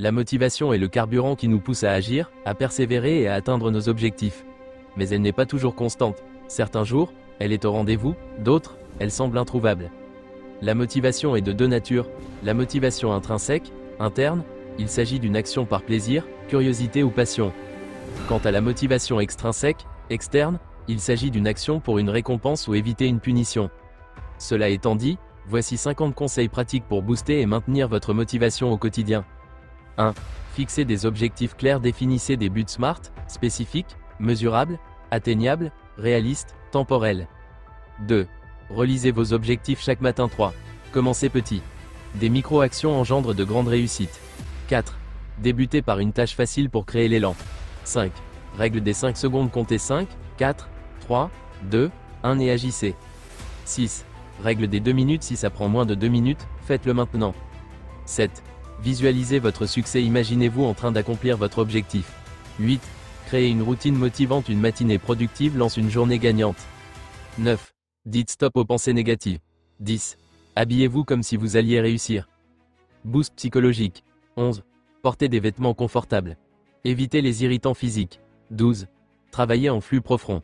La motivation est le carburant qui nous pousse à agir, à persévérer et à atteindre nos objectifs. Mais elle n'est pas toujours constante. Certains jours, elle est au rendez-vous, d'autres, elle semble introuvable. La motivation est de deux natures. La motivation intrinsèque, interne, il s'agit d'une action par plaisir, curiosité ou passion. Quant à la motivation extrinsèque, externe, il s'agit d'une action pour une récompense ou éviter une punition. Cela étant dit, voici 50 conseils pratiques pour booster et maintenir votre motivation au quotidien. 1. Fixez des objectifs clairs. Définissez des buts SMART, spécifiques, mesurables, atteignables, réalistes, temporels. 2. Relisez vos objectifs chaque matin. 3. Commencez petit. Des micro-actions engendrent de grandes réussites. 4. Débutez par une tâche facile pour créer l'élan. 5. Règle des 5 secondes. Comptez 5, 4, 3, 2, 1 et agissez. 6. Règle des 2 minutes. Si ça prend moins de 2 minutes, faites-le maintenant. 7. Visualisez votre succès. Imaginez-vous en train d'accomplir votre objectif. 8. Créez une routine motivante. Une matinée productive lance une journée gagnante. 9. Dites stop aux pensées négatives. 10. Habillez-vous comme si vous alliez réussir. Boost psychologique. 11. Portez des vêtements confortables. Évitez les irritants physiques. 12. Travaillez en flux profond.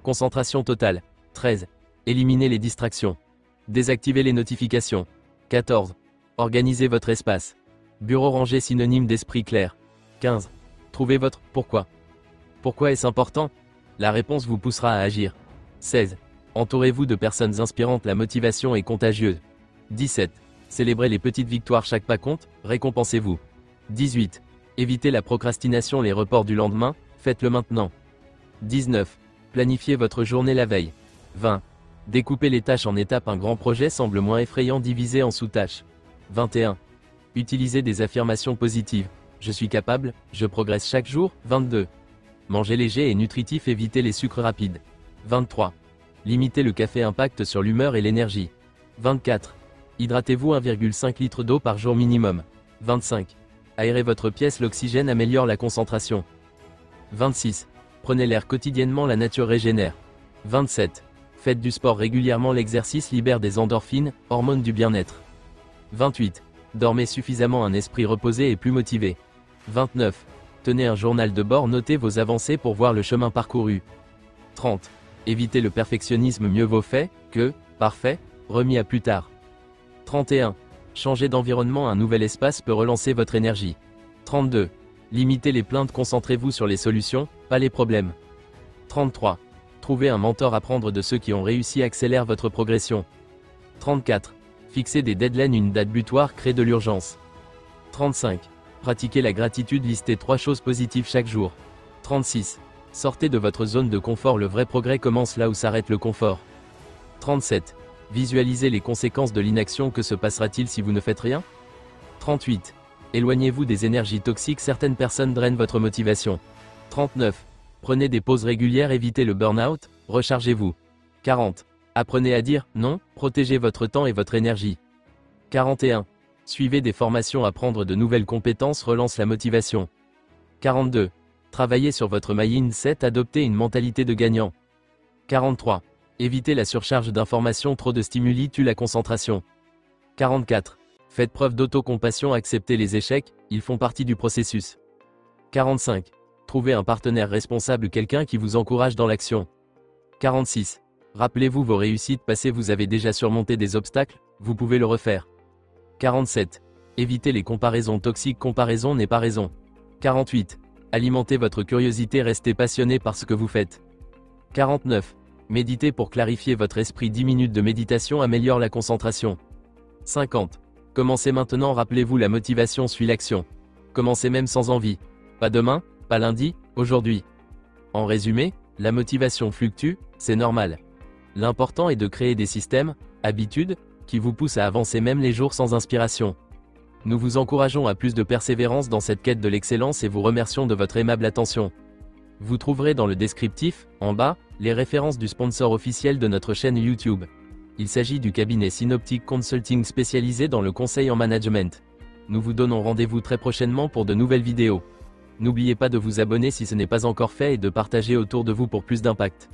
Concentration totale. 13. Éliminez les distractions. Désactivez les notifications. 14. Organisez votre espace. Bureau rangé synonyme d'esprit clair. 15. Trouvez votre « pourquoi ». Pourquoi est-ce important? La réponse vous poussera à agir. 16. Entourez-vous de personnes inspirantes. La motivation est contagieuse. 17. Célébrez les petites victoires. Chaque pas compte, récompensez-vous. 18. Évitez la procrastination. Les reports du lendemain, faites-le maintenant. 19. Planifiez votre journée la veille. 20. Découpez les tâches en étapes. Un grand projet semble moins effrayant divisé en sous-tâches. 21. Utilisez des affirmations positives. Je suis capable, je progresse chaque jour. 22. Mangez léger et nutritif. Évitez les sucres rapides. 23. Limitez le café. Impact sur l'humeur et l'énergie. 24. Hydratez-vous. 1,5 litre d'eau par jour minimum. 25. Aérez votre pièce. L'oxygène améliore la concentration. 26. Prenez l'air quotidiennement. La nature régénère. 27. Faites du sport régulièrement. L'exercice libère des endorphines, hormones du bien-être. 28. Dormez suffisamment. Un esprit reposé et plus motivé. 29. Tenez un journal de bord. Notez vos avancées pour voir le chemin parcouru. 30. Évitez le perfectionnisme. Mieux vaut fait que parfait, remis à plus tard. 31. Changez d'environnement. Un nouvel espace peut relancer votre énergie. 32. Limitez les plaintes. Concentrez-vous sur les solutions, pas les problèmes. 33. Trouvez un mentor. Apprendre de ceux qui ont réussi accélère votre progression. 34. Fixez des deadlines. Une date butoir crée de l'urgence. 35. Pratiquez la gratitude. Listez 3 choses positives chaque jour. 36. Sortez de votre zone de confort. Le vrai progrès commence là où s'arrête le confort. 37. Visualisez les conséquences de l'inaction. Que se passera-t-il si vous ne faites rien? 38. Éloignez-vous des énergies toxiques. Certaines personnes drainent votre motivation. 39. Prenez des pauses régulières. Évitez le burn-out, rechargez-vous. 40. Apprenez à dire non, protégez votre temps et votre énergie. 41. Suivez des formations. Apprendre de nouvelles compétences relance la motivation. 42. Travaillez sur votre mindset. Adoptez une mentalité de gagnant. 43. Évitez la surcharge d'informations. Trop de stimuli tue la concentration. 44. Faites preuve d'autocompassion. Acceptez les échecs, ils font partie du processus. 45. Trouvez un partenaire responsable. Quelqu'un qui vous encourage dans l'action. 46. Rappelez-vous vos réussites passées. Vous avez déjà surmonté des obstacles, vous pouvez le refaire. 47. Évitez les comparaisons toxiques. Comparaison n'est pas raison. 48. Alimentez votre curiosité. Restez passionné par ce que vous faites. 49. Méditez pour clarifier votre esprit. 10 minutes de méditation améliore la concentration. 50. Commencez maintenant. Rappelez-vous, la motivation suit l'action. Commencez même sans envie. Pas demain, pas lundi, aujourd'hui. En résumé, la motivation fluctue, c'est normal. L'important est de créer des systèmes, habitudes, qui vous poussent à avancer même les jours sans inspiration. Nous vous encourageons à plus de persévérance dans cette quête de l'excellence et vous remercions de votre aimable attention. Vous trouverez dans le descriptif, en bas, les références du sponsor officiel de notre chaîne YouTube. Il s'agit du cabinet Synoptic Consulting spécialisé dans le conseil en management. Nous vous donnons rendez-vous très prochainement pour de nouvelles vidéos. N'oubliez pas de vous abonner si ce n'est pas encore fait et de partager autour de vous pour plus d'impact.